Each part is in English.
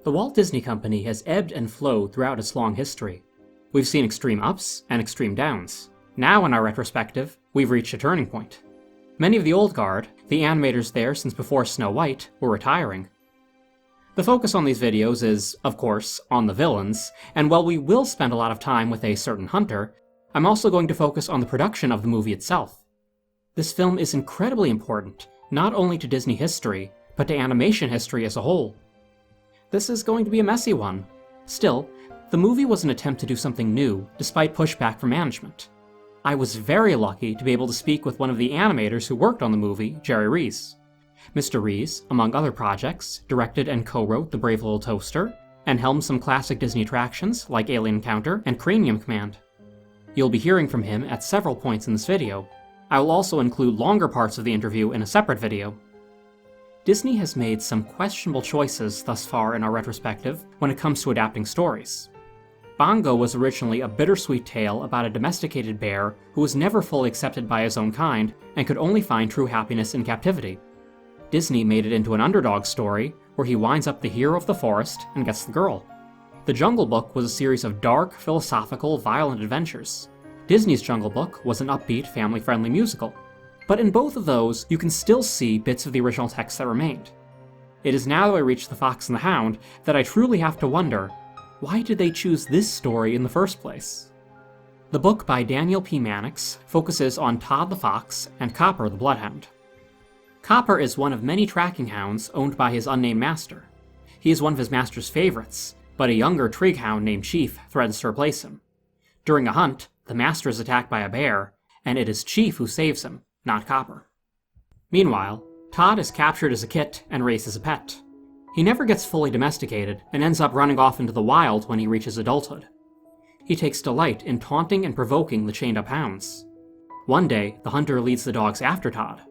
The Walt Disney Company has ebbed and flowed throughout its long history. We've seen extreme ups and extreme downs. Now in our retrospective, we've reached a turning point. Many of the old guard, the animators there since before Snow White, were retiring. The focus on these videos is, of course, on the villains, and while we will spend a lot of time with a certain hunter, I'm also going to focus on the production of the movie itself. This film is incredibly important, not only to Disney history, but to animation history as a whole. This is going to be a messy one. Still, the movie was an attempt to do something new, despite pushback from management. I was very lucky to be able to speak with one of the animators who worked on the movie, Jerry Rees. Mr. Rees, among other projects, directed and co-wrote The Brave Little Toaster, and helmed some classic Disney attractions like Alien Encounter and Cranium Command. You'll be hearing from him at several points in this video. I will also include longer parts of the interview in a separate video. Disney has made some questionable choices thus far in our retrospective when it comes to adapting stories. Bongo was originally a bittersweet tale about a domesticated bear who was never fully accepted by his own kind and could only find true happiness in captivity. Disney made it into an underdog story where he winds up the hero of the forest and gets the girl. The Jungle Book was a series of dark, philosophical, violent adventures. Disney's Jungle Book was an upbeat, family-friendly musical. But in both of those, you can still see bits of the original text that remained. It is now that I reach The Fox and the Hound that I truly have to wonder, why did they choose this story in the first place? The book by Daniel P. Mannix focuses on Todd the Fox and Copper the Bloodhound. Copper is one of many tracking hounds owned by his unnamed master. He is one of his master's favorites, but a younger trig hound named Chief threatens to replace him. During a hunt, the master is attacked by a bear, and it is Chief who saves him, not Copper. Meanwhile, Todd is captured as a kit and raised as a pet. He never gets fully domesticated and ends up running off into the wild when he reaches adulthood. He takes delight in taunting and provoking the chained-up hounds. One day, the hunter leads the dogs after Todd.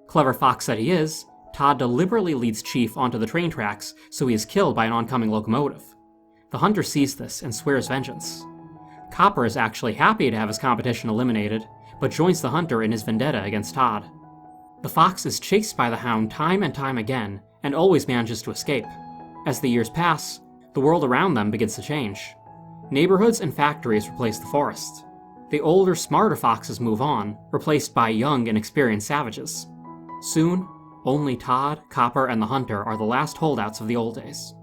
Clever fox that he is, Todd deliberately leads Chief onto the train tracks so he is killed by an oncoming locomotive. The hunter sees this and swears vengeance. Copper is actually happy to have his competition eliminated, but joins the hunter in his vendetta against Todd. The fox is chased by the hound time and time again, and always manages to escape. As the years pass, the world around them begins to change. Neighborhoods and factories replace the forest. The older, smarter foxes move on, replaced by young and experienced savages. Soon, only Todd, Copper, and the hunter are the last holdouts of the old days.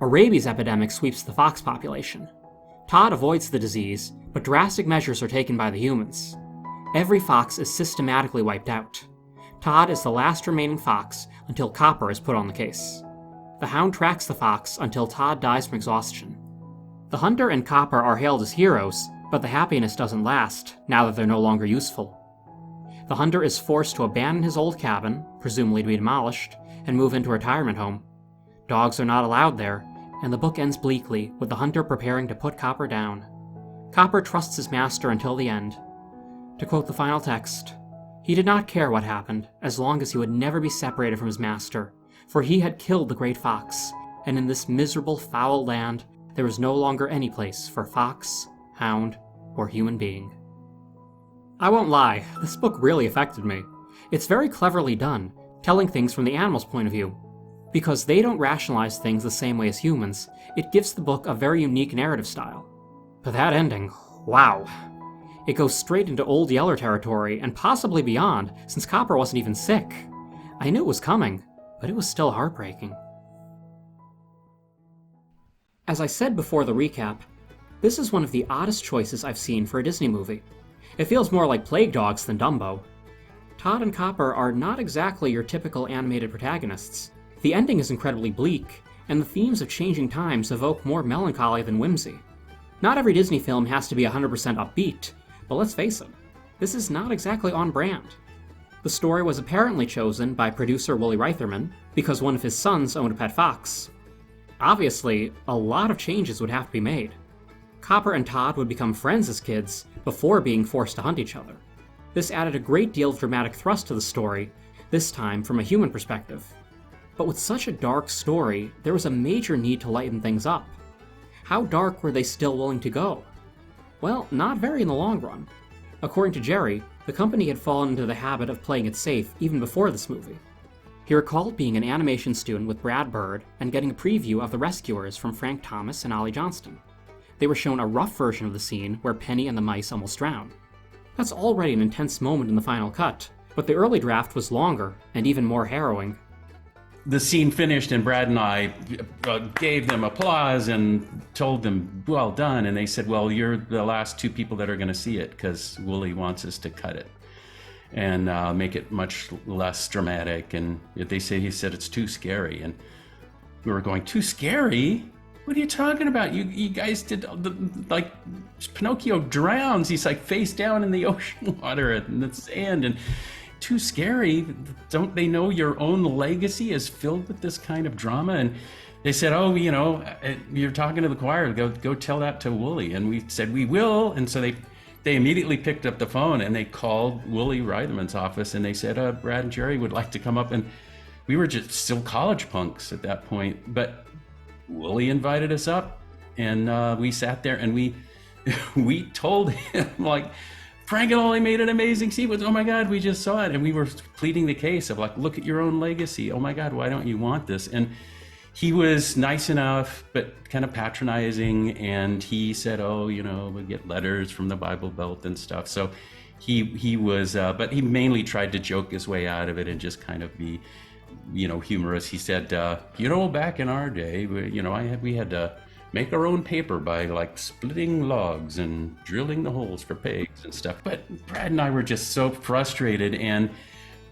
A rabies epidemic sweeps the fox population. Todd avoids the disease, but drastic measures are taken by the humans. Every fox is systematically wiped out. Todd is the last remaining fox until Copper is put on the case. The hound tracks the fox until Todd dies from exhaustion. The hunter and Copper are hailed as heroes, but the happiness doesn't last, now that they're no longer useful. The hunter is forced to abandon his old cabin, presumably to be demolished, and move into a retirement home. Dogs are not allowed there, and the book ends bleakly with the hunter preparing to put Copper down. Copper trusts his master until the end. To quote the final text, "He did not care what happened, as long as he would never be separated from his master, for he had killed the great fox, and in this miserable, foul land there was no longer any place for fox, hound, or human being." I won't lie, this book really affected me. It's very cleverly done, telling things from the animal's point of view. Because they don't rationalize things the same way as humans, it gives the book a very unique narrative style. But that ending, wow. It goes straight into Old Yeller territory, and possibly beyond, since Copper wasn't even sick. I knew it was coming, but it was still heartbreaking. As I said before the recap, this is one of the oddest choices I've seen for a Disney movie. It feels more like Plague Dogs than Dumbo. Todd and Copper are not exactly your typical animated protagonists. The ending is incredibly bleak, and the themes of changing times evoke more melancholy than whimsy. Not every Disney film has to be 100% upbeat, but let's face it, this is not exactly on brand. The story was apparently chosen by producer Woolie Reitherman because one of his sons owned a pet fox. Obviously, a lot of changes would have to be made. Copper and Todd would become friends as kids before being forced to hunt each other. This added a great deal of dramatic thrust to the story, this time from a human perspective. But with such a dark story, there was a major need to lighten things up. How dark were they still willing to go? Well, not very in the long run. According to Jerry, the company had fallen into the habit of playing it safe even before this movie. He recalled being an animation student with Brad Bird and getting a preview of The Rescuers from Frank Thomas and Ollie Johnston. They were shown a rough version of the scene where Penny and the mice almost drown. That's already an intense moment in the final cut, but the early draft was longer and even more harrowing. The scene finished and Brad and I gave them applause and told them, well done. And they said, well, you're the last two people that are going to see it because Wooly wants us to cut it and make it much less dramatic. And he said it's too scary. And we were going, too scary? What are you talking about? You guys did, like, Pinocchio drowns. He's like face down in the ocean water and the sand. And too scary? Don't they know your own legacy is filled with this kind of drama? And they said, oh, you're talking to the choir. Go tell that to Wooly. And we said, we will. And so they immediately picked up the phone and they called Wooly Reitherman's office and they said, Brad and Jerry would like to come up. And we were just still college punks at that point. But Wooly invited us up and we sat there and we told him, like, Frank and Ollie made an amazing sequence. Oh my God, we just saw it. And we were pleading the case of, like, look at your own legacy. Oh my God, why don't you want this? And he was nice enough, but kind of patronizing. And he said, oh, we get letters from the Bible Belt and stuff. So he was, but he mainly tried to joke his way out of it and just kind of be, humorous. He said, back in our day, we had to make our own paper by, like, splitting logs and drilling the holes for pegs and stuff. But Brad and I were just so frustrated, and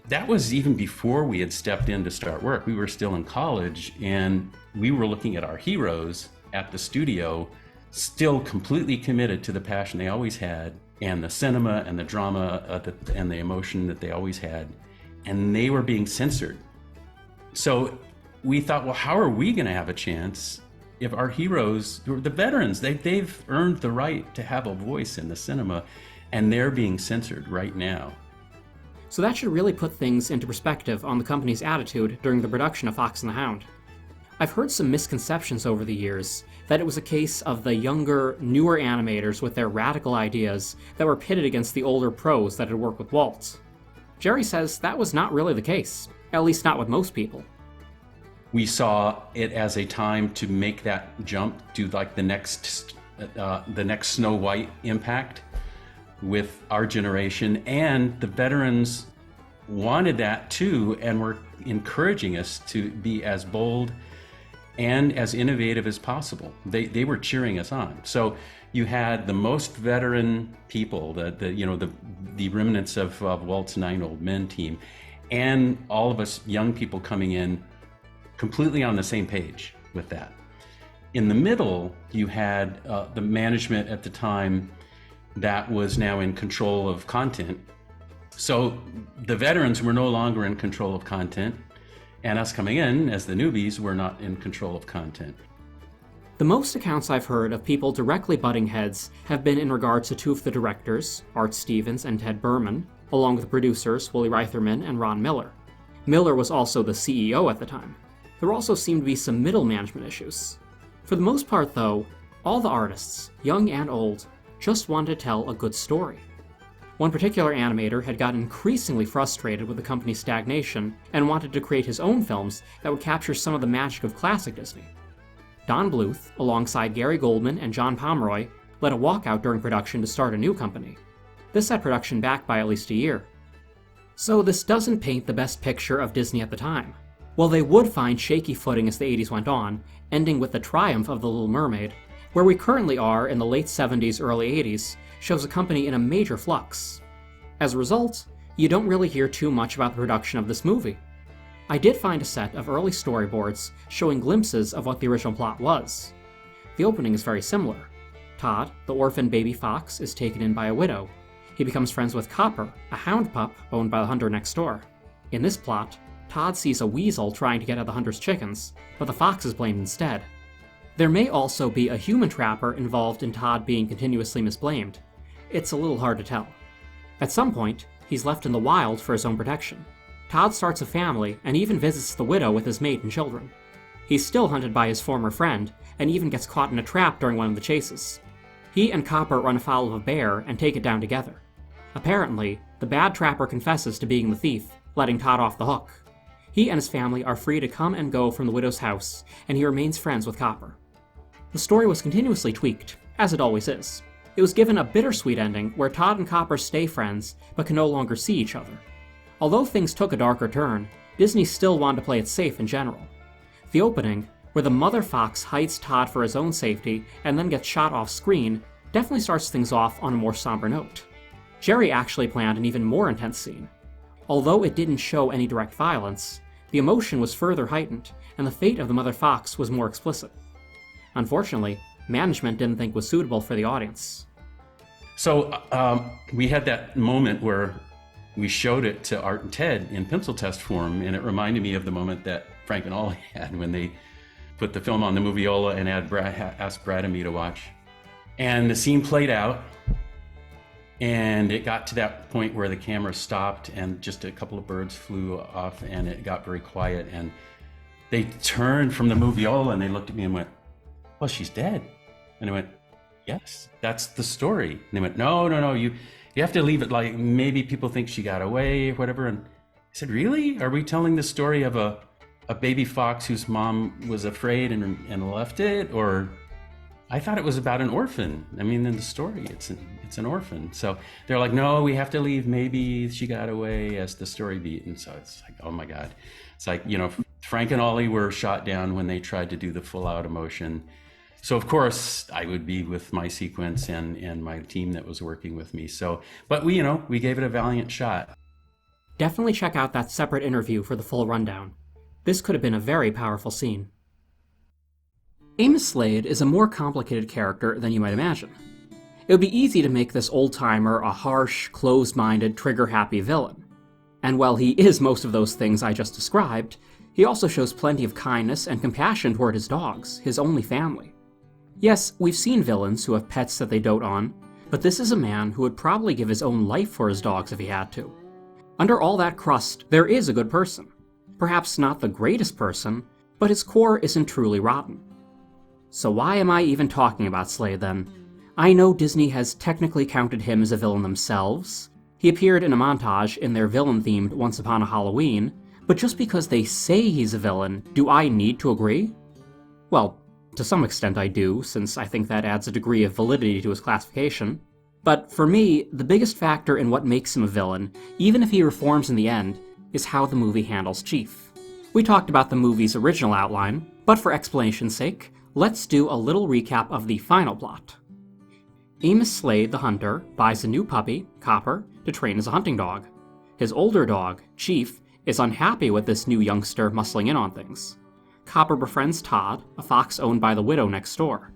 that was even before we had stepped in to start work. We were still in college, and we were looking at our heroes at the studio, still completely committed to the passion they always had, and the cinema and the drama and the emotion that they always had, and they were being censored. So we thought, well, how are we going to have a chance if our heroes, the veterans, they've earned the right to have a voice in the cinema, and they're being censored right now. So that should really put things into perspective on the company's attitude during the production of Fox and the Hound. I've heard some misconceptions over the years that it was a case of the younger, newer animators with their radical ideas that were pitted against the older pros that had worked with Walt. Jerry says that was not really the case, at least not with most people. We saw it as a time to make that jump to, like, the next Snow White impact with our generation, and the veterans wanted that too, and were encouraging us to be as bold and as innovative as possible. They were cheering us on. So you had the most veteran people, the remnants of Walt's 9 Old Men team, and all of us young people coming in completely on the same page with that. In the middle, you had the management at the time that was now in control of content. So the veterans were no longer in control of content, and us coming in as the newbies were not in control of content. The most accounts I've heard of people directly butting heads have been in regards to two of the directors, Art Stevens and Ted Berman, along with the producers Wooly Reitherman and Ron Miller. Miller was also the CEO at the time. There also seemed to be some middle management issues. For the most part, though, all the artists, young and old, just wanted to tell a good story. One particular animator had gotten increasingly frustrated with the company's stagnation and wanted to create his own films that would capture some of the magic of classic Disney. Don Bluth, alongside Gary Goldman and John Pomeroy, led a walkout during production to start a new company. This set production back by at least a year. So this doesn't paint the best picture of Disney at the time. While they would find shaky footing as the 80s went on, ending with the triumph of The Little Mermaid, where we currently are in the late 70s, early 80s, shows a company in a major flux. As a result, you don't really hear too much about the production of this movie. I did find a set of early storyboards showing glimpses of what the original plot was. The opening is very similar. Todd, the orphan baby fox, is taken in by a widow. He becomes friends with Copper, a hound pup owned by the hunter next door. In this plot, Todd sees a weasel trying to get at the hunter's chickens, but the fox is blamed instead. There may also be a human trapper involved in Todd being continuously misblamed. It's a little hard to tell. At some point, he's left in the wild for his own protection. Todd starts a family and even visits the widow with his mate and children. He's still hunted by his former friend, and even gets caught in a trap during one of the chases. He and Copper run afoul of a bear and take it down together. Apparently, the bad trapper confesses to being the thief, letting Todd off the hook. He and his family are free to come and go from the widow's house, and he remains friends with Copper. The story was continuously tweaked, as it always is. It was given a bittersweet ending where Todd and Copper stay friends, but can no longer see each other. Although things took a darker turn, Disney still wanted to play it safe in general. The opening, where the mother fox hides Todd for his own safety and then gets shot off screen, definitely starts things off on a more somber note. Jerry actually planned an even more intense scene. Although it didn't show any direct violence, the emotion was further heightened, and the fate of the mother fox was more explicit. Unfortunately, management didn't think it was suitable for the audience. So we had that moment where we showed it to Art and Ted in pencil test form, and it reminded me of the moment that Frank and Ollie had when they put the film on the Moviola and asked Brad and me to watch. And the scene played out, and it got to that point where the camera stopped and just a couple of birds flew off and it got very quiet, and they turned from the Moviola and they looked at me and went, "Well, she's dead." And I went, "Yes, that's the story." And they went, No, you have to leave it like maybe people think she got away or whatever. And I said, "Really? Are we telling the story of a baby fox whose mom was afraid and left it? Or I thought it was about an orphan. I mean, in the story, it's an orphan." So they're like, "No, we have to leave maybe she got away as the story beat." And so it's like, oh my God. It's like, Frank and Ollie were shot down when they tried to do the full out emotion. So of course I would be with my sequence and my team that was working with me. So, but we gave it a valiant shot. Definitely check out that separate interview for the full rundown. This could have been a very powerful scene. Amos Slade is a more complicated character than you might imagine. It would be easy to make this old-timer a harsh, closed-minded, trigger-happy villain. And while he is most of those things I just described, he also shows plenty of kindness and compassion toward his dogs, his only family. Yes, we've seen villains who have pets that they dote on, but this is a man who would probably give his own life for his dogs if he had to. Under all that crust, there is a good person. Perhaps not the greatest person, but his core isn't truly rotten. So why am I even talking about Slade then? I know Disney has technically counted him as a villain themselves. He appeared in a montage in their villain-themed Once Upon a Halloween, but just because they say he's a villain, do I need to agree? Well, to some extent I do, since I think that adds a degree of validity to his classification. But for me, the biggest factor in what makes him a villain, even if he reforms in the end, is how the movie handles Chief. We talked about the movie's original outline, but for explanation's sake, let's do a little recap of the final plot. Amos Slade, the hunter, buys a new puppy, Copper, to train as a hunting dog. His older dog, Chief, is unhappy with this new youngster muscling in on things. Copper befriends Todd, a fox owned by the widow next door.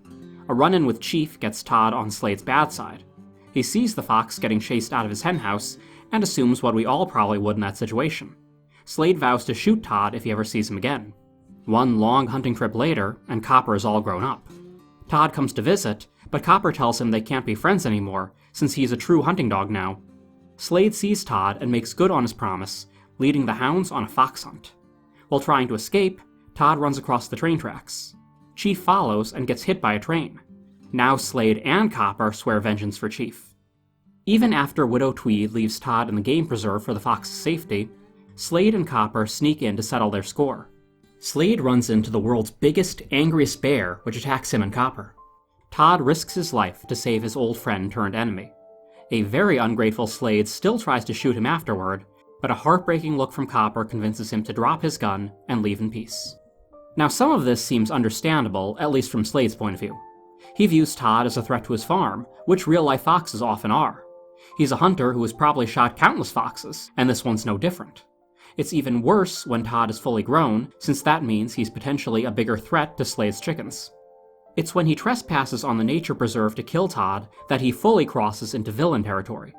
A run-in with Chief gets Todd on Slade's bad side. He sees the fox getting chased out of his henhouse, and assumes what we all probably would in that situation. Slade vows to shoot Todd if he ever sees him again. One long hunting trip later, and Copper is all grown up. Todd comes to visit, but Copper tells him they can't be friends anymore, since he's a true hunting dog now. Slade sees Todd and makes good on his promise, leading the hounds on a fox hunt. While trying to escape, Todd runs across the train tracks. Chief follows and gets hit by a train. Now Slade and Copper swear vengeance for Chief. Even after Widow Tweed leaves Todd in the game preserve for the fox's safety, Slade and Copper sneak in to settle their score. Slade runs into the world's biggest, angriest bear, which attacks him and Copper. Todd risks his life to save his old friend turned enemy. A very ungrateful Slade still tries to shoot him afterward, but a heartbreaking look from Copper convinces him to drop his gun and leave in peace. Now some of this seems understandable, at least from Slade's point of view. He views Todd as a threat to his farm, which real-life foxes often are. He's a hunter who has probably shot countless foxes, and this one's no different. It's even worse when Todd is fully grown, since that means he's potentially a bigger threat to Slade's chickens. It's when he trespasses on the nature preserve to kill Todd that he fully crosses into villain territory.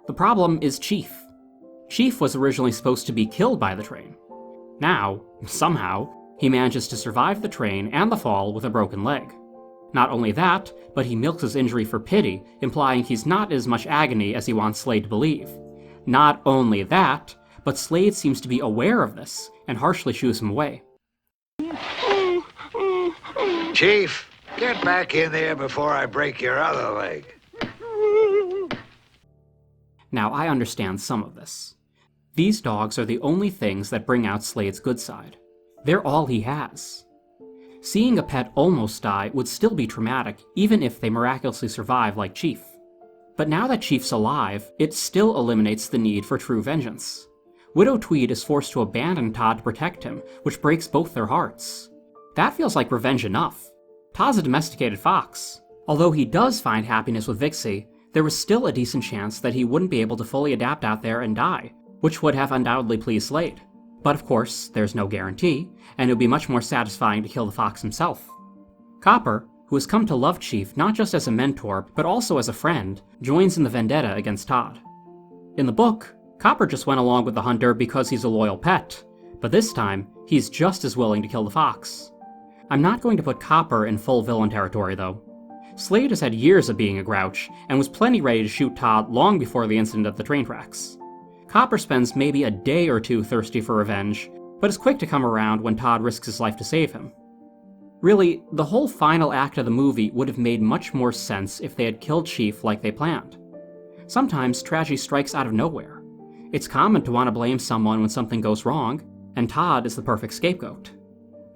The problem is Chief. Chief was originally supposed to be killed by the train. Now, somehow, he manages to survive the train and the fall with a broken leg. Not only that, but he milks his injury for pity, implying he's not in as much agony as he wants Slade to believe. Not only that, but Slade seems to be aware of this, and harshly shoos him away. Chief, get back in there before I break your other leg. Now, I understand some of this. These dogs are the only things that bring out Slade's good side. They're all he has. Seeing a pet almost die would still be traumatic, even if they miraculously survive like Chief. But now that Chief's alive, it still eliminates the need for true vengeance. Widow Tweed is forced to abandon Todd to protect him, which breaks both their hearts. That feels like revenge enough. Todd's a domesticated fox. Although he does find happiness with Vixie, there was still a decent chance that he wouldn't be able to fully adapt out there and die, which would have undoubtedly pleased Slade. But of course, there's no guarantee, and it would be much more satisfying to kill the fox himself. Copper, who has come to love Chief not just as a mentor, but also as a friend, joins in the vendetta against Todd. In the book, Copper just went along with the hunter because he's a loyal pet, but this time, he's just as willing to kill the fox. I'm not going to put Copper in full villain territory, though. Slade has had years of being a grouch, and was plenty ready to shoot Todd long before the incident at the train tracks. Copper spends maybe a day or two thirsty for revenge, but is quick to come around when Todd risks his life to save him. Really, the whole final act of the movie would have made much more sense if they had killed Chief like they planned. Sometimes tragedy strikes out of nowhere. It's common to want to blame someone when something goes wrong, and Todd is the perfect scapegoat.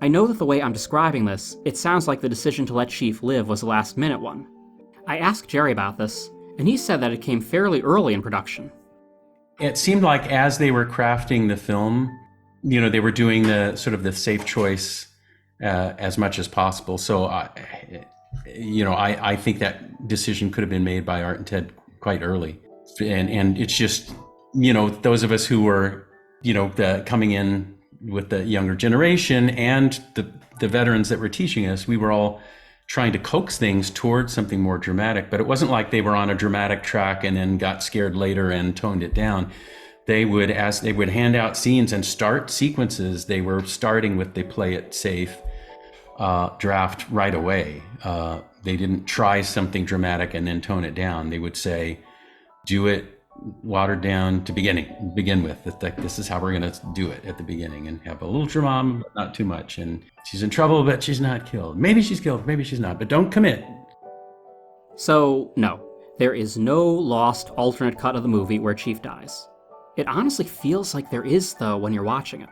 I know that the way I'm describing this, it sounds like the decision to let Chief live was a last-minute one. I asked Jerry about this, and he said that it came fairly early in production. It seemed like as they were crafting the film, they were doing the sort of the safe choice as much as possible. So, I think that decision could have been made by Art and Ted quite early. And it's just, those of us who were, coming in with the younger generation and the veterans that were teaching us, we were all trying to coax things towards something more dramatic. But it wasn't like they were on a dramatic track and then got scared later and toned it down. They would, as they would hand out scenes and start sequences, they were starting with the play it safe draft right away. They didn't try something dramatic and then tone it down. They would say, do it watered down to begin with. This is how we're going to do it at the beginning, and have a little drama, but not too much. And she's in trouble, but she's not killed. Maybe she's killed, maybe she's not, but don't commit. So, no, there is no lost alternate cut of the movie where Chief dies. It honestly feels like there is, though, when you're watching it.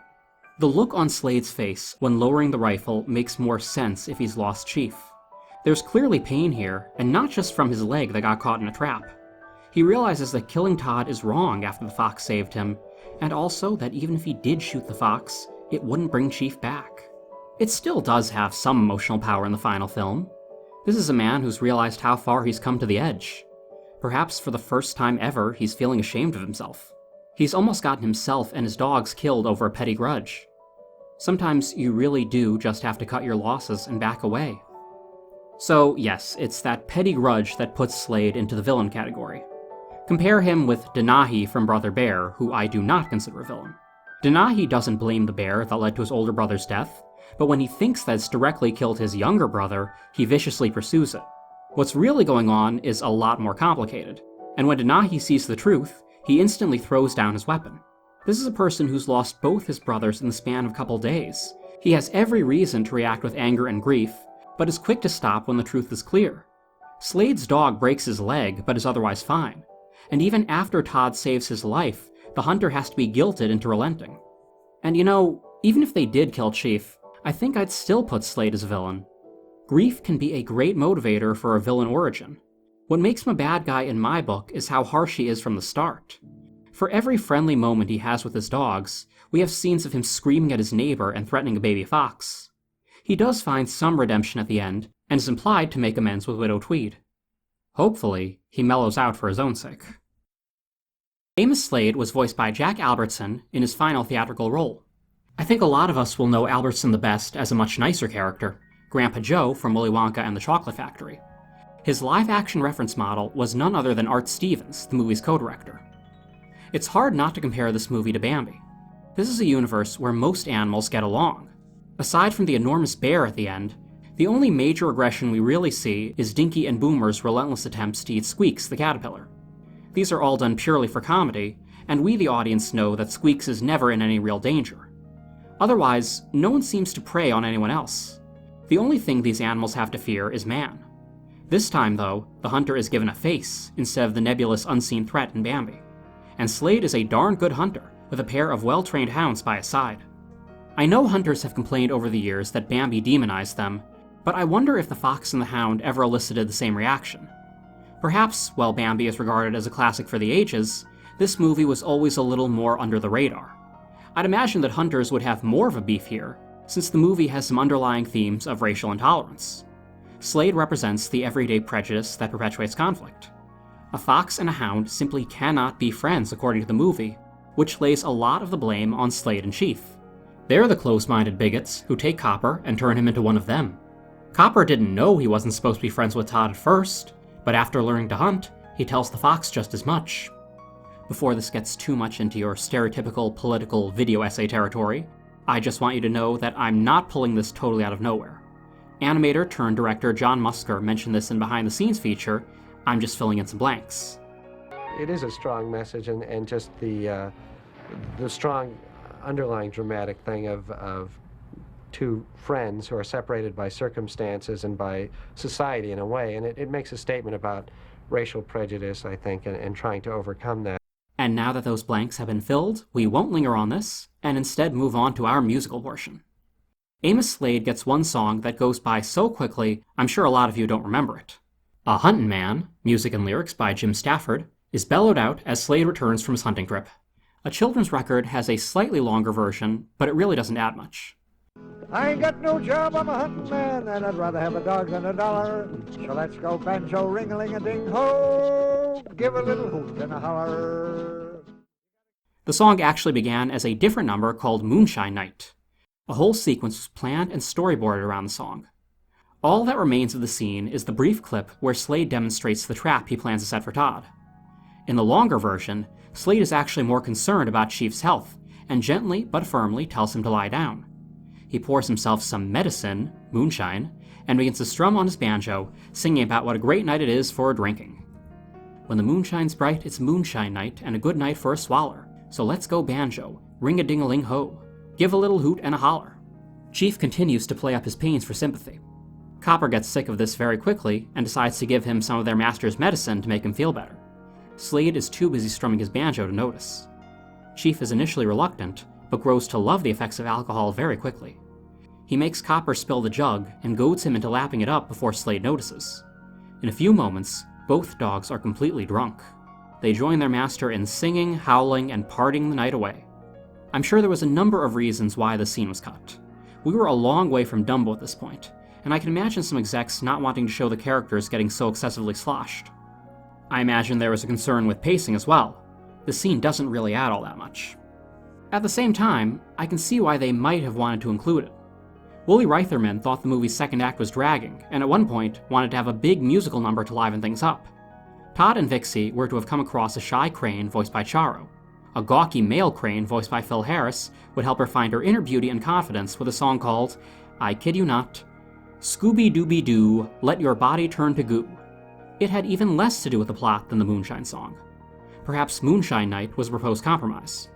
The look on Slade's face when lowering the rifle makes more sense if he's lost Chief. There's clearly pain here, and not just from his leg that got caught in a trap. He realizes that killing Todd is wrong after the fox saved him, and also that even if he did shoot the fox, it wouldn't bring Chief back. It still does have some emotional power in the final film. This is a man who's realized how far he's come to the edge. Perhaps for the first time ever, he's feeling ashamed of himself. He's almost gotten himself and his dogs killed over a petty grudge. Sometimes you really do just have to cut your losses and back away. So yes, it's that petty grudge that puts Slade into the villain category. Compare him with Denahi from Brother Bear, who I do not consider a villain. Denahi doesn't blame the bear that led to his older brother's death, but when he thinks that it's directly killed his younger brother, he viciously pursues it. What's really going on is a lot more complicated, and when Denahi sees the truth, he instantly throws down his weapon. This is a person who's lost both his brothers in the span of a couple days. He has every reason to react with anger and grief, but is quick to stop when the truth is clear. Slade's dog breaks his leg, but is otherwise fine. And even after Todd saves his life, the hunter has to be guilted into relenting. And even if they did kill Chief, I think I'd still put Slade as a villain. Grief can be a great motivator for a villain origin. What makes him a bad guy in my book is how harsh he is from the start. For every friendly moment he has with his dogs, we have scenes of him screaming at his neighbor and threatening a baby fox. He does find some redemption at the end, and is implied to make amends with Widow Tweed. Hopefully, he mellows out for his own sake. Amos Slade was voiced by Jack Albertson in his final theatrical role. I think a lot of us will know Albertson the best as a much nicer character, Grandpa Joe from Willy Wonka and the Chocolate Factory. His live-action reference model was none other than Art Stevens, the movie's co-director. It's hard not to compare this movie to Bambi. This is a universe where most animals get along. Aside from the enormous bear at the end, the only major aggression we really see is Dinky and Boomer's relentless attempts to eat Squeaks, the caterpillar. These are all done purely for comedy, and we the audience know that Squeaks is never in any real danger. Otherwise, no one seems to prey on anyone else. The only thing these animals have to fear is man. This time, though, the hunter is given a face instead of the nebulous unseen threat in Bambi. And Slade is a darn good hunter, with a pair of well-trained hounds by his side. I know hunters have complained over the years that Bambi demonized them, but I wonder if the fox and the hound ever elicited the same reaction. Perhaps, while Bambi is regarded as a classic for the ages, this movie was always a little more under the radar. I'd imagine that hunters would have more of a beef here, since the movie has some underlying themes of racial intolerance. Slade represents the everyday prejudice that perpetuates conflict. A fox and a hound simply cannot be friends according to the movie, which lays a lot of the blame on Slade and Chief. They're the close-minded bigots who take Copper and turn him into one of them. Copper didn't know he wasn't supposed to be friends with Todd at first, but after learning to hunt, he tells the fox just as much. Before this gets too much into your stereotypical political video essay territory, I just want you to know that I'm not pulling this totally out of nowhere. Animator turned director John Musker mentioned this in Behind the Scenes feature. I'm just filling in some blanks. It is a strong message, and just the strong underlying dramatic thing of two friends who are separated by circumstances and by society in a way, and it makes a statement about racial prejudice, I think, and trying to overcome that. And now that those blanks have been filled, we won't linger on this, and instead move on to our musical portion. Amos Slade gets one song that goes by so quickly, I'm sure a lot of you don't remember it. A Huntin' Man, music and lyrics by Jim Stafford, is bellowed out as Slade returns from his hunting trip. A children's record has a slightly longer version, but it really doesn't add much. I ain't got no job, I'm a hunting man, and I'd rather have a dog than a dollar. So let's go banjo, ring-a-ling-a-ding-ho, give a little hoot and a holler. The song actually began as a different number called Moonshine Night. A whole sequence was planned and storyboarded around the song. All that remains of the scene is the brief clip where Slade demonstrates the trap he plans to set for Todd. In the longer version, Slade is actually more concerned about Chief's health, and gently but firmly tells him to lie down. He pours himself some medicine, moonshine, and begins to strum on his banjo, singing about what a great night it is for drinking. When the moonshine's bright, it's moonshine night, and a good night for a swaller. So let's go banjo, ring-a-ding-a-ling-ho, give a little hoot and a holler. Chief continues to play up his pains for sympathy. Copper gets sick of this very quickly, and decides to give him some of their master's medicine to make him feel better. Slade is too busy strumming his banjo to notice. Chief is initially reluctant, but grows to love the effects of alcohol very quickly. He makes Copper spill the jug and goads him into lapping it up before Slade notices. In a few moments, both dogs are completely drunk. They join their master in singing, howling, and partying the night away. I'm sure there was a number of reasons why the scene was cut. We were a long way from Dumbo at this point, and I can imagine some execs not wanting to show the characters getting so excessively sloshed. I imagine there was a concern with pacing as well. The scene doesn't really add all that much. At the same time, I can see why they might have wanted to include it. Wooly Reitherman thought the movie's second act was dragging, and at one point wanted to have a big musical number to liven things up. Todd and Vixie were to have come across a shy crane voiced by Charo. A gawky male crane voiced by Phil Harris would help her find her inner beauty and confidence with a song called, I kid you not, Scooby-Dooby-Doo, Let Your Body Turn to Goo. It had even less to do with the plot than the Moonshine song. Perhaps Moonshine Night was a proposed compromise.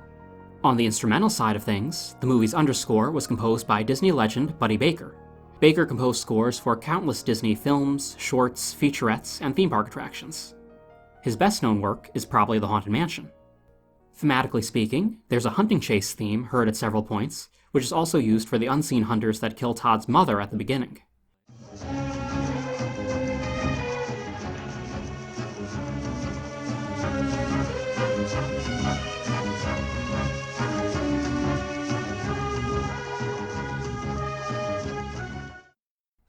On the instrumental side of things, the movie's underscore was composed by Disney legend Buddy Baker. Baker composed scores for countless Disney films, shorts, featurettes, and theme park attractions. His best-known work is probably The Haunted Mansion. Thematically speaking, there's a hunting chase theme heard at several points, which is also used for the unseen hunters that kill Todd's mother at the beginning.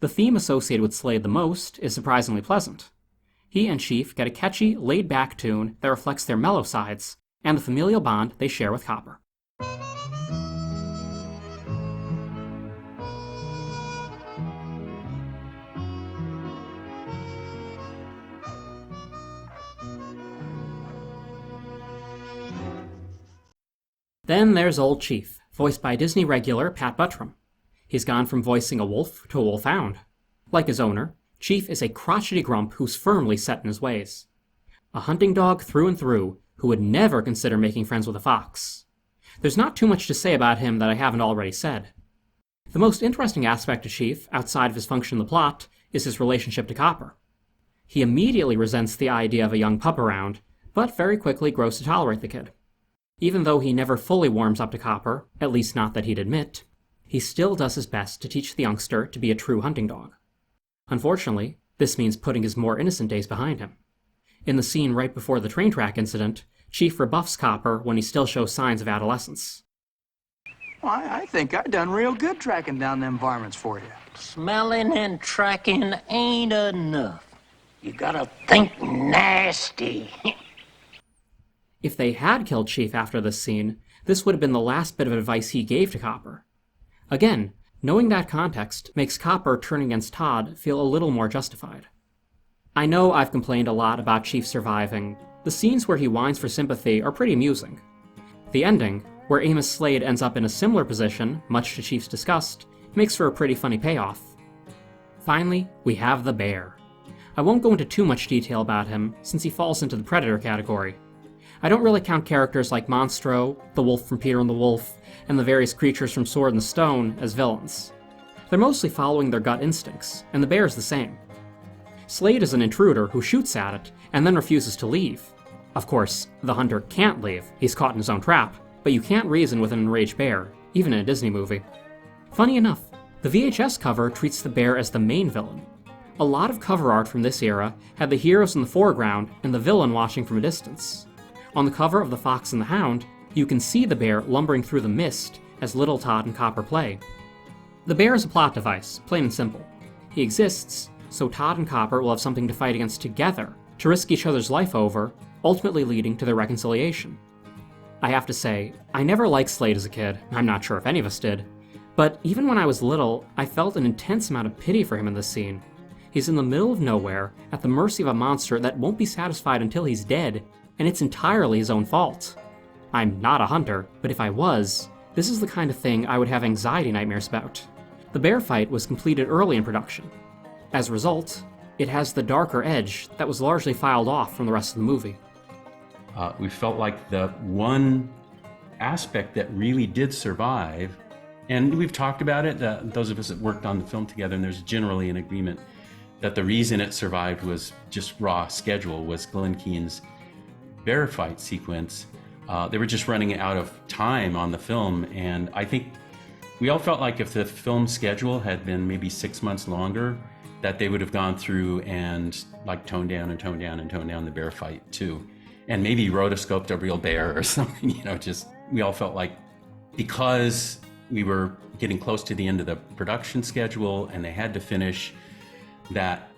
The theme associated with Slade the most is surprisingly pleasant. He and Chief get a catchy, laid-back tune that reflects their mellow sides and the familial bond they share with Copper. Then there's Old Chief, voiced by Disney regular Pat Buttram. He's gone from voicing a wolf to a wolfhound. Like his owner, Chief is a crotchety grump who's firmly set in his ways. A hunting dog through and through who would never consider making friends with a fox. There's not too much to say about him that I haven't already said. The most interesting aspect of Chief, outside of his function in the plot, is his relationship to Copper. He immediately resents the idea of a young pup around, but very quickly grows to tolerate the kid. Even though he never fully warms up to Copper, at least not that he'd admit, he still does his best to teach the youngster to be a true hunting dog. Unfortunately, this means putting his more innocent days behind him. In the scene right before the train track incident, Chief rebuffs Copper when he still shows signs of adolescence. Well, I think I done real good tracking down them varmints for you. Smelling and tracking ain't enough. You gotta think nasty. If they had killed Chief after this scene, this would have been the last bit of advice he gave to Copper. Again, knowing that context makes Copper turning against Todd feel a little more justified. I know I've complained a lot about Chief surviving. The scenes where he whines for sympathy are pretty amusing. The ending, where Amos Slade ends up in a similar position, much to Chief's disgust, makes for a pretty funny payoff. Finally, we have the bear. I won't go into too much detail about him, since he falls into the Predator category. I don't really count characters like Monstro, the wolf from Peter and the Wolf, and the various creatures from Sword and the Stone as villains. They're mostly following their gut instincts, and the bear's the same. Slade is an intruder who shoots at it, and then refuses to leave. Of course, the hunter can't leave, he's caught in his own trap, but you can't reason with an enraged bear, even in a Disney movie. Funny enough, the VHS cover treats the bear as the main villain. A lot of cover art from this era had the heroes in the foreground and the villain watching from a distance. On the cover of The Fox and the Hound, you can see the bear lumbering through the mist as little Todd and Copper play. The bear is a plot device, plain and simple. He exists so Todd and Copper will have something to fight against together, to risk each other's life over, ultimately leading to their reconciliation. I have to say, I never liked Slade as a kid, I'm not sure if any of us did, but even when I was little, I felt an intense amount of pity for him in this scene. He's in the middle of nowhere, at the mercy of a monster that won't be satisfied until he's dead, and it's entirely his own fault. I'm not a hunter, but if I was, this is the kind of thing I would have anxiety nightmares about. The bear fight was completed early in production. As a result, it has the darker edge that was largely filed off from the rest of the movie. We felt like the one aspect that really did survive, and we've talked about it, those of us that worked on the film together, and there's generally an agreement that the reason it survived was just raw schedule, was Glenn Keane's bear fight sequence. They were just running out of time on the film, and I think we all felt like if the film schedule had been maybe 6 months longer, that they would have gone through and like toned down the bear fight too. And maybe rotoscoped a real bear or something, just, we all felt like because we were getting close to the end of the production schedule and they had to finish, that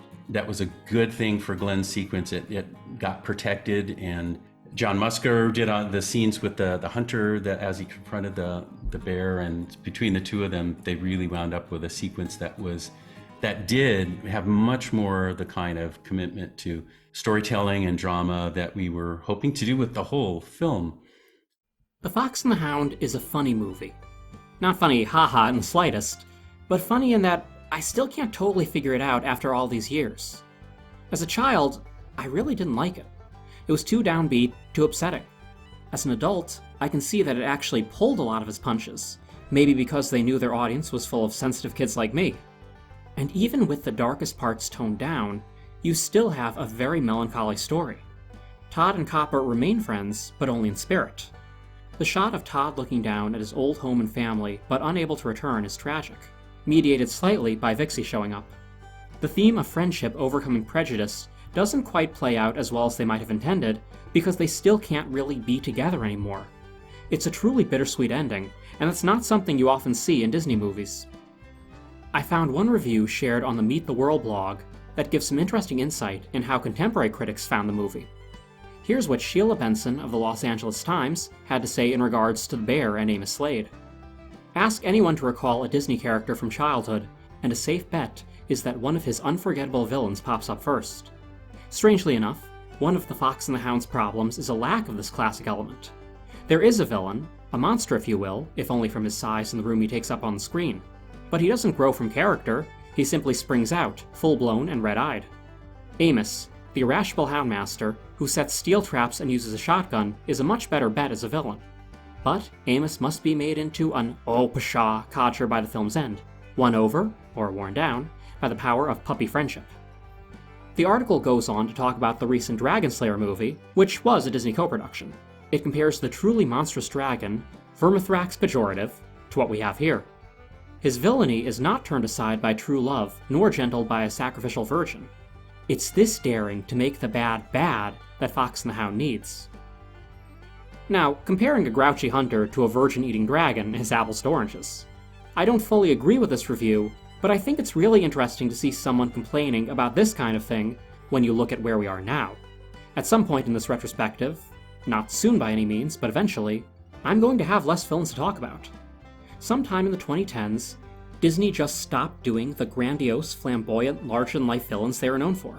was a good thing for Glenn's sequence. It got protected, and John Musker did the scenes with the hunter that as he confronted the bear, and between the two of them, they really wound up with a sequence that did have much more the kind of commitment to storytelling and drama that we were hoping to do with the whole film. The Fox and the Hound is a funny movie. Not funny haha in the slightest, but funny in that I still can't totally figure it out after all these years. As a child, I really didn't like it. It was too downbeat, too upsetting. As an adult, I can see that it actually pulled a lot of its punches, maybe because they knew their audience was full of sensitive kids like me. And even with the darkest parts toned down, you still have a very melancholy story. Todd and Copper remain friends, but only in spirit. The shot of Todd looking down at his old home and family, but unable to return, is tragic, mediated slightly by Vixie showing up. The theme of friendship overcoming prejudice doesn't quite play out as well as they might have intended, because they still can't really be together anymore. It's a truly bittersweet ending, and it's not something you often see in Disney movies. I found one review shared on the Meet the World blog that gives some interesting insight in how contemporary critics found the movie. Here's what Sheila Benson of the Los Angeles Times had to say in regards to the bear and Amos Slade. Ask anyone to recall a Disney character from childhood, and a safe bet is that one of his unforgettable villains pops up first. Strangely enough, one of the Fox and the Hound's problems is a lack of this classic element. There is a villain, a monster if you will, if only from his size and the room he takes up on the screen. But he doesn't grow from character, he simply springs out, full-blown and red-eyed. Amos, the irascible houndmaster, who sets steel traps and uses a shotgun, is a much better bet as a villain. But Amos must be made into an oh pshaw codger by the film's end, won over, or worn down, by the power of puppy friendship. The article goes on to talk about the recent Dragon Slayer movie, which was a Disney co-production. It compares the truly monstrous dragon, Vermithrax Pejorative, to what we have here. His villainy is not turned aside by true love, nor gentled by a sacrificial virgin. It's this daring to make the bad bad that Fox and the Hound needs. Now, comparing a grouchy hunter to a virgin-eating dragon is apples to oranges. I don't fully agree with this review, but I think it's really interesting to see someone complaining about this kind of thing when you look at where we are now. At some point in this retrospective, not soon by any means, but eventually, I'm going to have less villains to talk about. Sometime in the 2010s, Disney just stopped doing the grandiose, flamboyant, larger-than-life villains they were known for.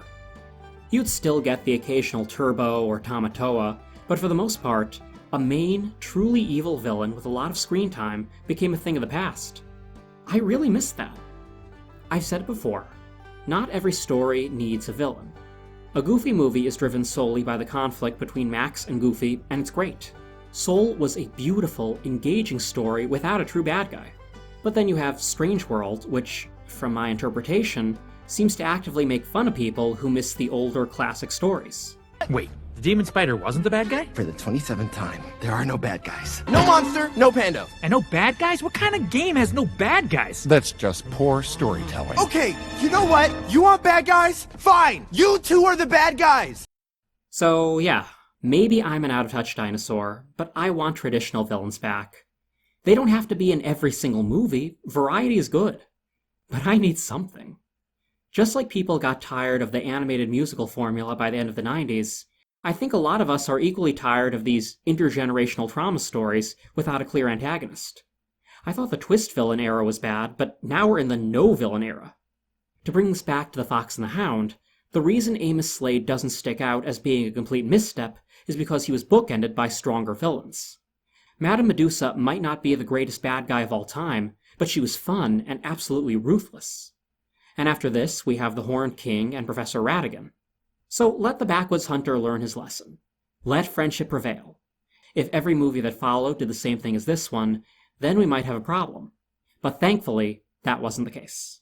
You'd still get the occasional Turbo or Tamatoa, but for the most part, a main, truly evil villain with a lot of screen time became a thing of the past. I really miss that. I've said it before, not every story needs a villain. A Goofy movie is driven solely by the conflict between Max and Goofy, and it's great. Soul was a beautiful, engaging story without a true bad guy. But then you have Strange World, which, from my interpretation, seems to actively make fun of people who miss the older classic stories. Wait, the Demon Spider wasn't the bad guy? For the 27th time, there are no bad guys. No monster, no pando. And no bad guys? What kind of game has no bad guys? That's just poor storytelling. Okay, you know what? You want bad guys? Fine! You two are the bad guys! So yeah, maybe I'm an out-of-touch dinosaur, but I want traditional villains back. They don't have to be in every single movie, variety is good. But I need something. Just like people got tired of the animated musical formula by the end of the 90s, I think a lot of us are equally tired of these intergenerational trauma stories without a clear antagonist. I thought the twist villain era was bad, but now we're in the no villain era. To bring this back to the Fox and the Hound, the reason Amos Slade doesn't stick out as being a complete misstep is because he was bookended by stronger villains. Madame Medusa might not be the greatest bad guy of all time, but she was fun and absolutely ruthless. And after this, we have the Horned King and Professor Ratigan. So let the Backwoods Hunter learn his lesson. Let friendship prevail. If every movie that followed did the same thing as this one, then we might have a problem. But thankfully, that wasn't the case.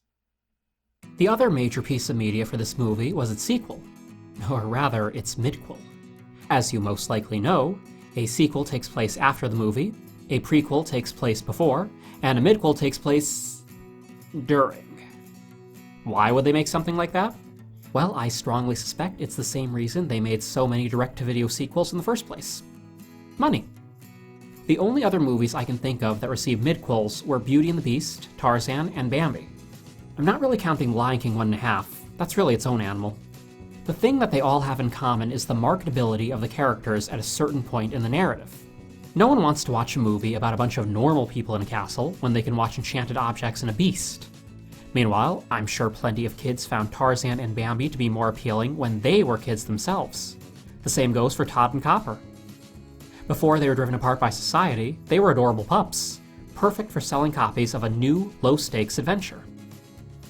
The other major piece of media for this movie was its sequel, or rather, its midquel. As you most likely know, a sequel takes place after the movie, a prequel takes place before, and a midquel takes place during. Why would they make something like that? Well, I strongly suspect it's the same reason they made so many direct-to-video sequels in the first place. Money. The only other movies I can think of that received midquels were Beauty and the Beast, Tarzan, and Bambi. I'm not really counting Lion King 1.5, that's really its own animal. The thing that they all have in common is the marketability of the characters at a certain point in the narrative. No one wants to watch a movie about a bunch of normal people in a castle when they can watch enchanted objects and a beast. Meanwhile, I'm sure plenty of kids found Tarzan and Bambi to be more appealing when they were kids themselves. The same goes for Todd and Copper. Before they were driven apart by society, they were adorable pups, perfect for selling copies of a new, low-stakes adventure.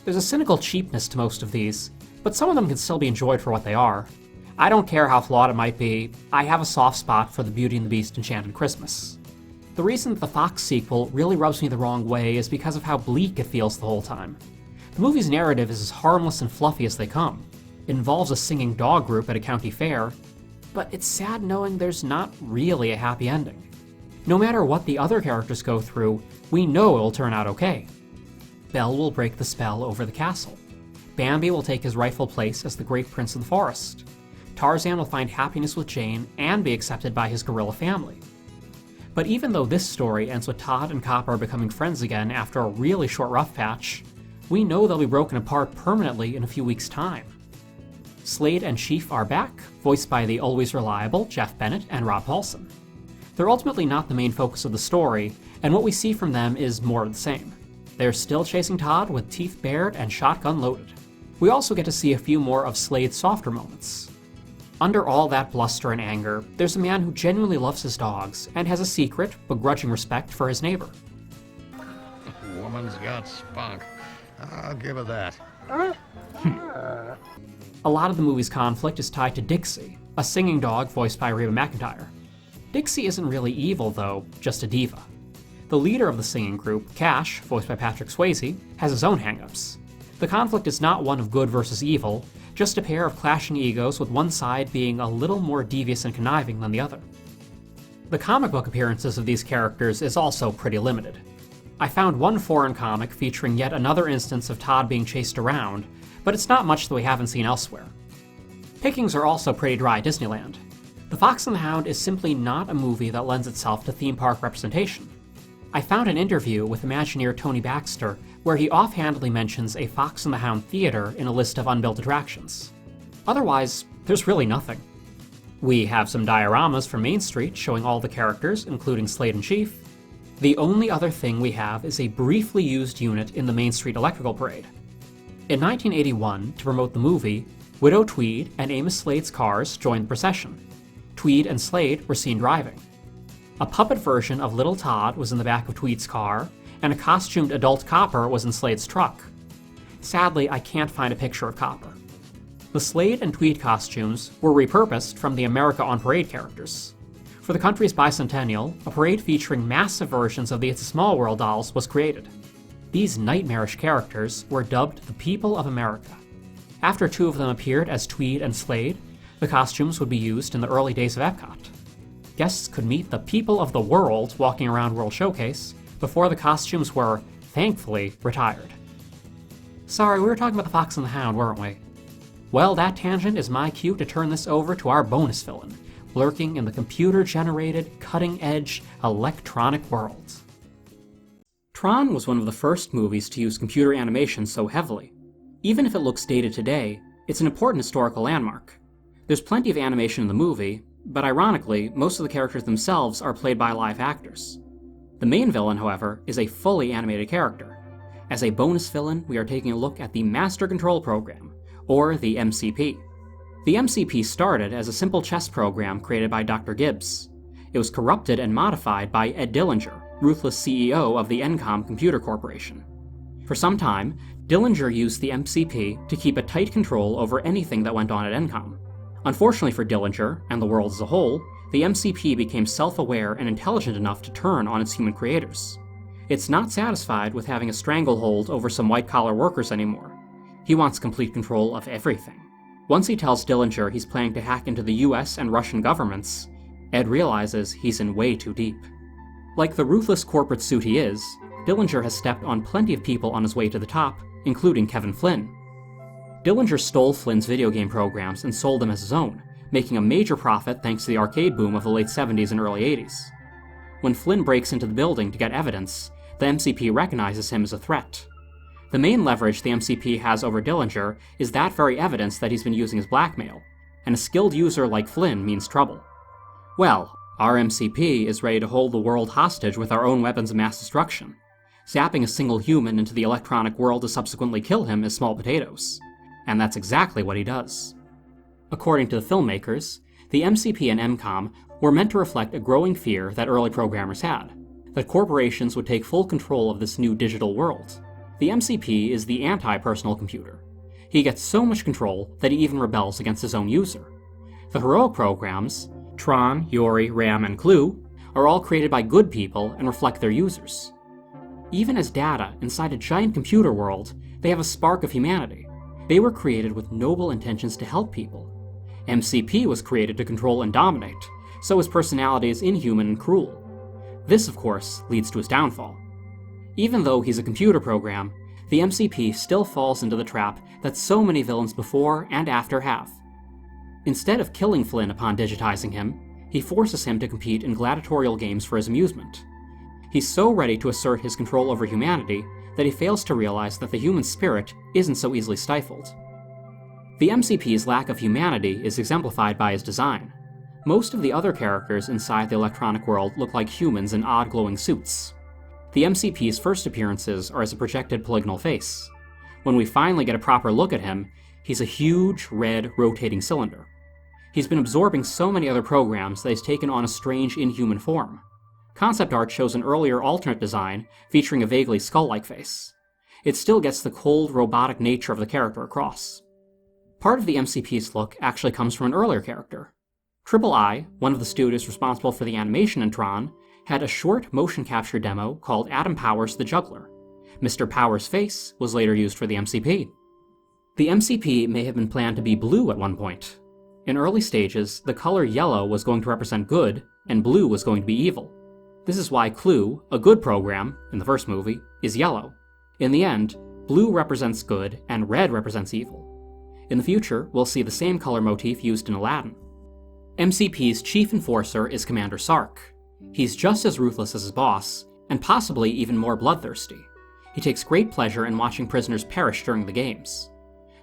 There's a cynical cheapness to most of these, but some of them can still be enjoyed for what they are. I don't care how flawed it might be, I have a soft spot for the Beauty and the Beast Enchanted Christmas. The reason that the Fox sequel really rubs me the wrong way is because of how bleak it feels the whole time. The movie's narrative is as harmless and fluffy as they come. It involves a singing dog group at a county fair, but it's sad knowing there's not really a happy ending. No matter what the other characters go through, we know it'll turn out okay. Belle will break the spell over the castle. Bambi will take his rightful place as the great prince of the forest. Tarzan will find happiness with Jane and be accepted by his gorilla family. But even though this story ends with Todd and Copper becoming friends again after a really short rough patch, we know they'll be broken apart permanently in a few weeks' time. Slade and Chief are back, voiced by the always reliable Jeff Bennett and Rob Paulson. They're ultimately not the main focus of the story, and what we see from them is more of the same. They're still chasing Todd with teeth bared and shotgun loaded. We also get to see a few more of Slade's softer moments. Under all that bluster and anger, there's a man who genuinely loves his dogs and has a secret, begrudging respect for his neighbor. Woman's got spunk. I'll give her that. A lot of the movie's conflict is tied to Dixie, a singing dog voiced by Reba McEntire. Dixie isn't really evil, though, just a diva. The leader of the singing group, Cash, voiced by Patrick Swayze, has his own hang-ups. The conflict is not one of good versus evil, just a pair of clashing egos with one side being a little more devious and conniving than the other. The comic book appearances of these characters is also pretty limited. I found one foreign comic featuring yet another instance of Todd being chased around, but it's not much that we haven't seen elsewhere. Pickings are also pretty dry at Disneyland. The Fox and the Hound is simply not a movie that lends itself to theme park representation. I found an interview with Imagineer Tony Baxter where he offhandedly mentions a Fox and the Hound theater in a list of unbuilt attractions. Otherwise, there's really nothing. We have some dioramas from Main Street showing all the characters, including Slade and Chief. The only other thing we have is a briefly used unit in the Main Street Electrical Parade. In 1981, to promote the movie, Widow Tweed and Amos Slade's cars joined the procession. Tweed and Slade were seen driving. A puppet version of Little Todd was in the back of Tweed's car, and a costumed adult Copper was in Slade's truck. Sadly, I can't find a picture of Copper. The Slade and Tweed costumes were repurposed from the America on Parade characters. For the country's bicentennial, a parade featuring massive versions of the It's a Small World dolls was created. These nightmarish characters were dubbed the People of America. After two of them appeared as Tweed and Slade, the costumes would be used in the early days of Epcot. Guests could meet the people of the world walking around World Showcase before the costumes were, thankfully, retired. Sorry, we were talking about the Fox and the Hound, weren't we? Well, that tangent is my cue to turn this over to our bonus villain, lurking in the computer-generated, cutting-edge, electronic world. Tron was one of the first movies to use computer animation so heavily. Even if it looks dated today, it's an important historical landmark. There's plenty of animation in the movie, but ironically, most of the characters themselves are played by live actors. The main villain, however, is a fully animated character. As a bonus villain, we are taking a look at the Master Control Program, or the MCP. The MCP started as a simple chess program created by Dr. Gibbs. It was corrupted and modified by Ed Dillinger, ruthless CEO of the Encom Computer Corporation. For some time, Dillinger used the MCP to keep a tight control over anything that went on at Encom. Unfortunately for Dillinger, and the world as a whole, the MCP became self-aware and intelligent enough to turn on its human creators. It's not satisfied with having a stranglehold over some white-collar workers anymore. He wants complete control of everything. Once he tells Dillinger he's planning to hack into the US and Russian governments, Ed realizes he's in way too deep. Like the ruthless corporate suit he is, Dillinger has stepped on plenty of people on his way to the top, including Kevin Flynn. Dillinger stole Flynn's video game programs and sold them as his own, making a major profit thanks to the arcade boom of the late 70s and early 80s. When Flynn breaks into the building to get evidence, the MCP recognizes him as a threat. The main leverage the MCP has over Dillinger is that very evidence that he's been using as blackmail, and a skilled user like Flynn means trouble. Well, our MCP is ready to hold the world hostage with our own weapons of mass destruction. Zapping a single human into the electronic world to subsequently kill him is small potatoes. And that's exactly what he does. According to the filmmakers, the MCP and MCOM were meant to reflect a growing fear that early programmers had, that corporations would take full control of this new digital world. The MCP is the anti-personal computer. He gets so much control that he even rebels against his own user. The heroic programs, Tron, Yori, Ram, and Clue, are all created by good people and reflect their users. Even as data inside a giant computer world, they have a spark of humanity. They were created with noble intentions to help people. MCP was created to control and dominate, so his personality is inhuman and cruel. This, of course, leads to his downfall. Even though he's a computer program, the MCP still falls into the trap that so many villains before and after have. Instead of killing Flynn upon digitizing him, he forces him to compete in gladiatorial games for his amusement. He's so ready to assert his control over humanity that he fails to realize that the human spirit isn't so easily stifled. The MCP's lack of humanity is exemplified by his design. Most of the other characters inside the electronic world look like humans in odd glowing suits. The MCP's first appearances are as a projected polygonal face. When we finally get a proper look at him, he's a huge, red, rotating cylinder. He's been absorbing so many other programs that he's taken on a strange, inhuman form. Concept art shows an earlier alternate design featuring a vaguely skull-like face. It still gets the cold, robotic nature of the character across. Part of the MCP's look actually comes from an earlier character. Triple I, one of the studios responsible for the animation in Tron, had a short motion capture demo called Adam Powers the Juggler. Mr. Powers' face was later used for the MCP. The MCP may have been planned to be blue at one point. In early stages, the color yellow was going to represent good, and blue was going to be evil. This is why THRU, a good program, in the first movie, is yellow. In the end, blue represents good and red represents evil. In the future, we'll see the same color motif used in Aladdin. MCP's chief enforcer is Commander Sark. He's just as ruthless as his boss, and possibly even more bloodthirsty. He takes great pleasure in watching prisoners perish during the games.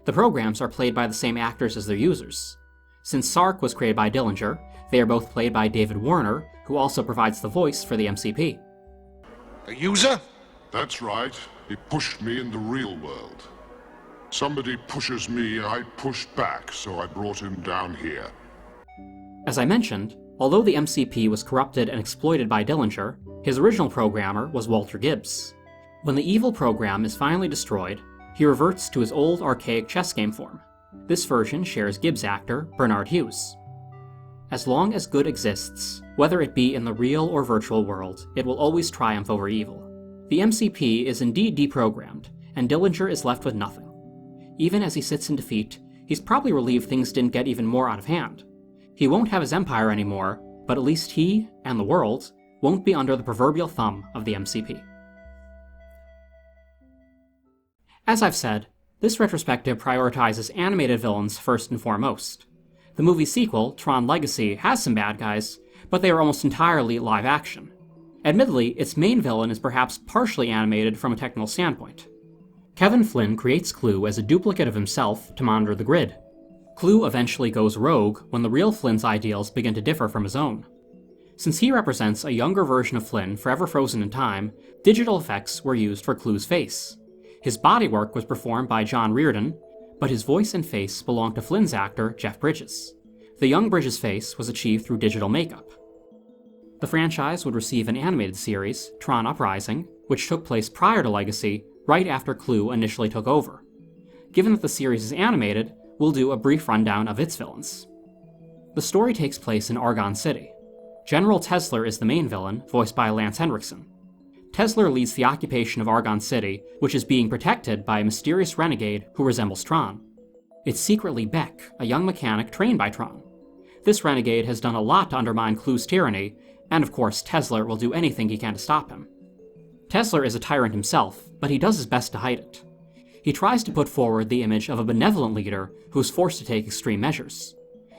The programs are played by the same actors as their users. Since Sark was created by Dillinger, they are both played by David Warner, who also provides the voice for the MCP. A user? That's right. He pushed me in the real world. Somebody pushes me, I push back, so I brought him down here. As I mentioned, although the MCP was corrupted and exploited by Dillinger, his original programmer was Walter Gibbs. When the evil program is finally destroyed, he reverts to his old archaic chess game form. This version shares Gibbs actor Bernard Hughes. As long as good exists, whether it be in the real or virtual world, it will always triumph over evil. The MCP is indeed deprogrammed, and Dillinger is left with nothing. Even as he sits in defeat, he's probably relieved things didn't get even more out of hand. He won't have his empire anymore, but at least he, and the world, won't be under the proverbial thumb of the MCP. As I've said, this retrospective prioritizes animated villains first and foremost. The movie's sequel, Tron Legacy, has some bad guys, but they are almost entirely live action. Admittedly, its main villain is perhaps partially animated from a technical standpoint. Kevin Flynn creates Clue as a duplicate of himself to monitor the grid. Clue eventually goes rogue when the real Flynn's ideals begin to differ from his own. Since he represents a younger version of Flynn forever frozen in time, digital effects were used for Clue's face. His bodywork was performed by John Reardon, but his voice and face belonged to Flynn's actor, Jeff Bridges. The young Bridges' face was achieved through digital makeup. The franchise would receive an animated series, Tron Uprising, which took place prior to Legacy, right after Clue initially took over. Given that the series is animated, we'll do a brief rundown of its villains. The story takes place in Argon City. General Tesler is the main villain, voiced by Lance Henriksen. Tesler leads the occupation of Argon City, which is being protected by a mysterious renegade who resembles Tron. It's secretly Beck, a young mechanic trained by Tron. This renegade has done a lot to undermine Clue's tyranny, and of course Tesler will do anything he can to stop him. Tesler is a tyrant himself, but he does his best to hide it. He tries to put forward the image of a benevolent leader who's forced to take extreme measures.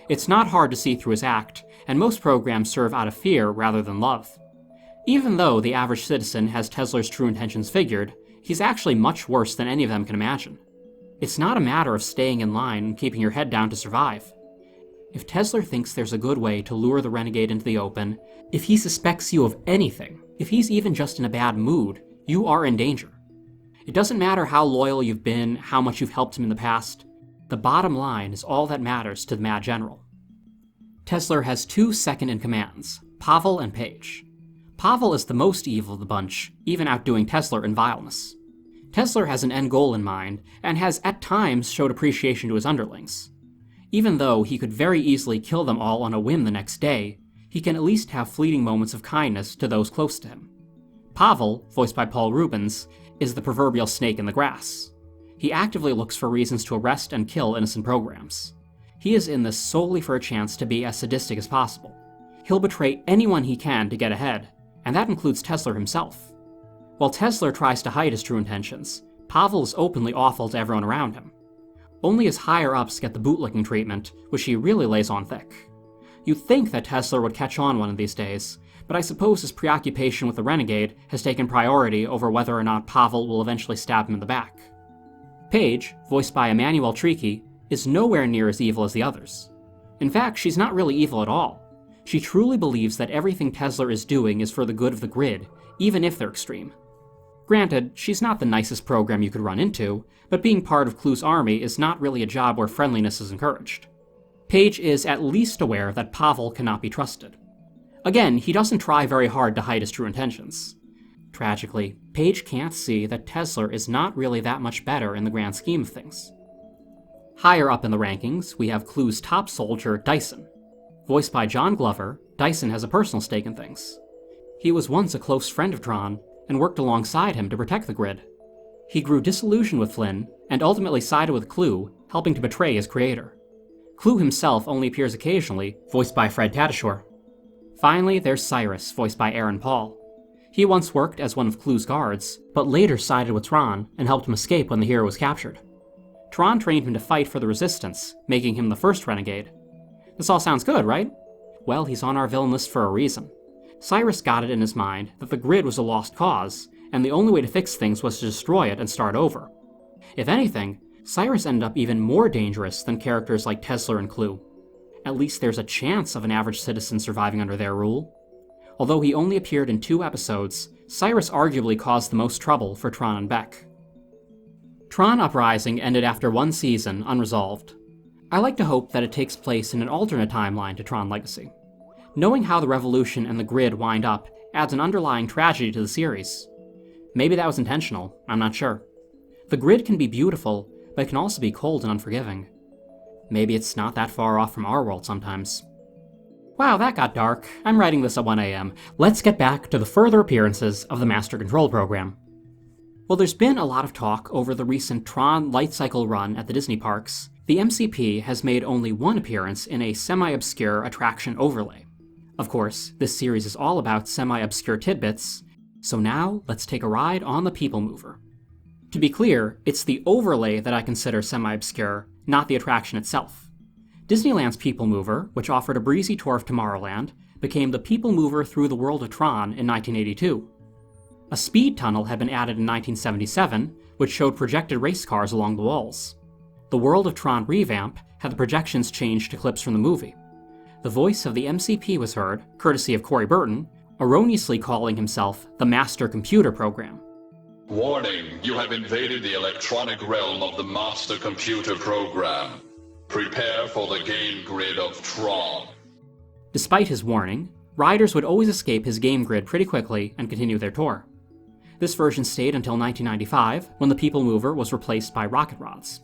It's not hard to see through his act, and most programs serve out of fear rather than love. Even though the average citizen has Tesler's true intentions figured, he's actually much worse than any of them can imagine. It's not a matter of staying in line and keeping your head down to survive. If Tesler thinks there's a good way to lure the renegade into the open, if he suspects you of anything, if he's even just in a bad mood, you are in danger. It doesn't matter how loyal you've been, how much you've helped him in the past. The bottom line is all that matters to the Mad General. Tesler has two second-in-commands, Pavel and Paige. Pavel is the most evil of the bunch, even outdoing Tesler in vileness. Tesler has an end goal in mind, and has at times showed appreciation to his underlings. Even though he could very easily kill them all on a whim the next day, he can at least have fleeting moments of kindness to those close to him. Pavel, voiced by Paul Rubens, is the proverbial snake in the grass. He actively looks for reasons to arrest and kill innocent programs. He is in this solely for a chance to be as sadistic as possible. He'll betray anyone he can to get ahead, and that includes Tesler himself. While Tesler tries to hide his true intentions, Pavel is openly awful to everyone around him. Only his higher-ups get the bootlicking treatment, which he really lays on thick. You'd think that Tesler would catch on one of these days, but I suppose his preoccupation with the renegade has taken priority over whether or not Pavel will eventually stab him in the back. Paige, voiced by Emmanuel Tricky, is nowhere near as evil as the others. In fact, she's not really evil at all. She truly believes that everything Tesler is doing is for the good of the grid, even if they're extreme. Granted, she's not the nicest program you could run into, but being part of Clue's army is not really a job where friendliness is encouraged. Paige is at least aware that Pavel cannot be trusted. Again, he doesn't try very hard to hide his true intentions. Tragically, Paige can't see that Tesler is not really that much better in the grand scheme of things. Higher up in the rankings, we have Clue's top soldier, Dyson. Voiced by John Glover, Dyson has a personal stake in things. He was once a close friend of Tron, and worked alongside him to protect the grid. He grew disillusioned with Flynn, and ultimately sided with Clue, helping to betray his creator. Clue himself only appears occasionally, voiced by Fred Tatasciore. Finally, there's Cyrus, voiced by Aaron Paul. He once worked as one of Clu's guards, but later sided with Tron and helped him escape when the hero was captured. Tron trained him to fight for the Resistance, making him the first renegade. This all sounds good, right? Well, he's on our villain list for a reason. Cyrus got it in his mind that the grid was a lost cause, and the only way to fix things was to destroy it and start over. If anything, Cyrus ended up even more dangerous than characters like Tesla and Clu. At least there's a chance of an average citizen surviving under their rule. Although he only appeared in 2 episodes, Cyrus arguably caused the most trouble for Tron and Beck. Tron Uprising ended after 1 season, unresolved. I like to hope that it takes place in an alternate timeline to Tron Legacy. Knowing how the Revolution and the Grid wind up adds an underlying tragedy to the series. Maybe that was intentional, I'm not sure. The Grid can be beautiful, but it can also be cold and unforgiving. Maybe it's not that far off from our world sometimes. Wow, that got dark. I'm writing this at 1 AM. Let's get back to the further appearances of the Master Control program. Well, there's been a lot of talk over the recent Tron Light Cycle run at the Disney parks. The MCP has made only 1 appearance in a semi-obscure attraction overlay. Of course, this series is all about semi-obscure tidbits, so now let's take a ride on the People Mover. To be clear, it's the overlay that I consider semi-obscure, not the attraction itself. Disneyland's People Mover, which offered a breezy tour of Tomorrowland, became the People Mover through the world of Tron in 1982. A speed tunnel had been added in 1977, which showed projected race cars along the walls. The World of Tron revamp had the projections changed to clips from the movie. The voice of the MCP was heard, courtesy of Corey Burton, erroneously calling himself the Master Computer Program. Warning, you have invaded the electronic realm of the Master Computer Program. Prepare for the game grid of Tron. Despite his warning, riders would always escape his game grid pretty quickly and continue their tour. This version stayed until 1995, when the People Mover was replaced by Rocket Rods.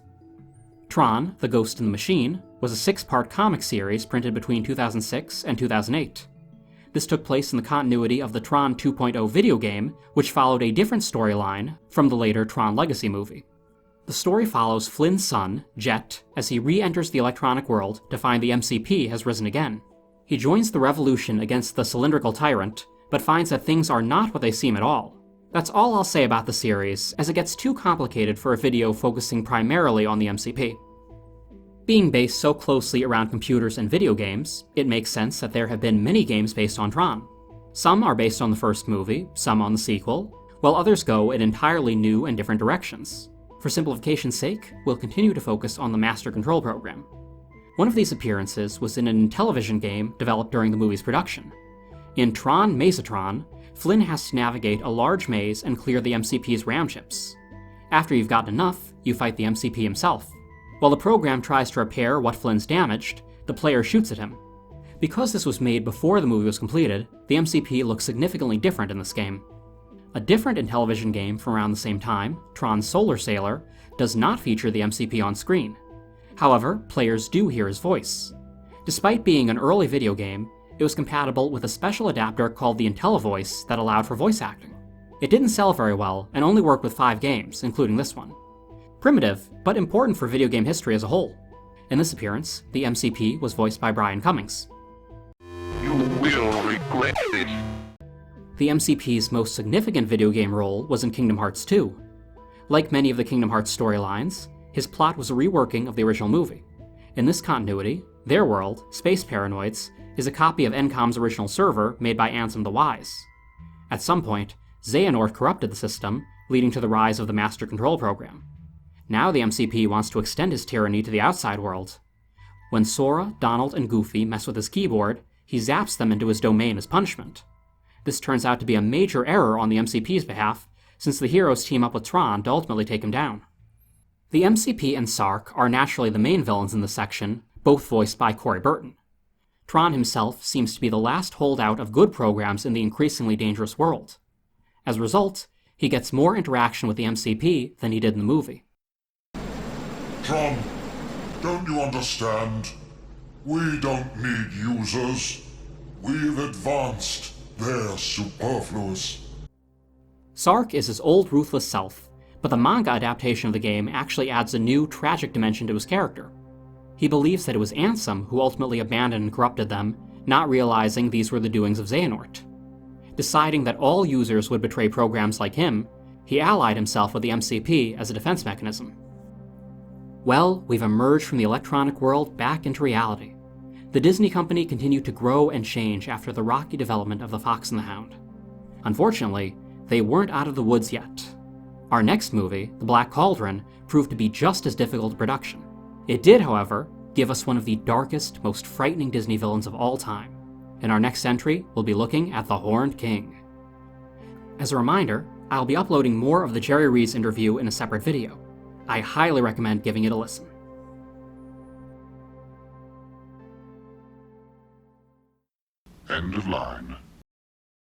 Tron, The Ghost in the Machine, was a 6-part comic series printed between 2006 and 2008. This took place in the continuity of the Tron 2.0 video game, which followed a different storyline from the later Tron Legacy movie. The story follows Flynn's son, Jet, as he re-enters the electronic world to find the MCP has risen again. He joins the revolution against the cylindrical tyrant, but finds that things are not what they seem at all. That's all I'll say about the series, as it gets too complicated for a video focusing primarily on the MCP. Being based so closely around computers and video games, it makes sense that there have been many games based on Tron. Some are based on the first movie, some on the sequel, while others go in entirely new and different directions. For simplification's sake, we'll continue to focus on the Master Control program. One of these appearances was in a Intellivision game developed during the movie's production. In Tron MAZE-A-TRON, Flynn has to navigate a large maze and clear the MCP's RAM chips. After you've gotten enough, you fight the MCP himself. While the program tries to repair what Flynn's damaged, the player shoots at him. Because this was made before the movie was completed, the MCP looks significantly different in this game. A different Intellivision game from around the same time, Tron Solar Sailor, does not feature the MCP on screen. However, players do hear his voice. Despite being an early video game, it was compatible with a special adapter called the IntelliVoice that allowed for voice acting. It didn't sell very well, and only worked with 5 games, including this one. Primitive, but important for video game history as a whole. In this appearance, the MCP was voiced by Brian Cummings. You will regret this. The MCP's most significant video game role was in Kingdom Hearts 2. Like many of the Kingdom Hearts storylines, his plot was a reworking of the original movie. In this continuity, their world, Space Paranoids, is a copy of Encom's original server made by Ansem the Wise. At some point, Xehanort corrupted the system, leading to the rise of the Master Control program. Now the MCP wants to extend his tyranny to the outside world. When Sora, Donald, and Goofy mess with his keyboard, he zaps them into his domain as punishment. This turns out to be a major error on the MCP's behalf, since the heroes team up with Tron to ultimately take him down. The MCP and Sark are naturally the main villains in this section, both voiced by Corey Burton. Tron himself seems to be the last holdout of good programs in the increasingly dangerous world. As a result, he gets more interaction with the MCP than he did in the movie. Tron, don't you understand? We don't need users. We've advanced. They're superfluous. Sark is his old ruthless self, but the manga adaptation of the game actually adds a new, tragic dimension to his character. He believes that it was Ansem who ultimately abandoned and corrupted them, not realizing these were the doings of Xehanort. Deciding that all users would betray programs like him, he allied himself with the MCP as a defense mechanism. Well, we've emerged from the electronic world back into reality. The Disney company continued to grow and change after the rocky development of The Fox and the Hound. Unfortunately, they weren't out of the woods yet. Our next movie, The Black Cauldron, proved to be just as difficult in production. It did, however, give us one of the darkest, most frightening Disney villains of all time. In our next entry, we'll be looking at the Horned King. As a reminder, I'll be uploading more of the Jerry Rees interview in a separate video. I highly recommend giving it a listen. End of line.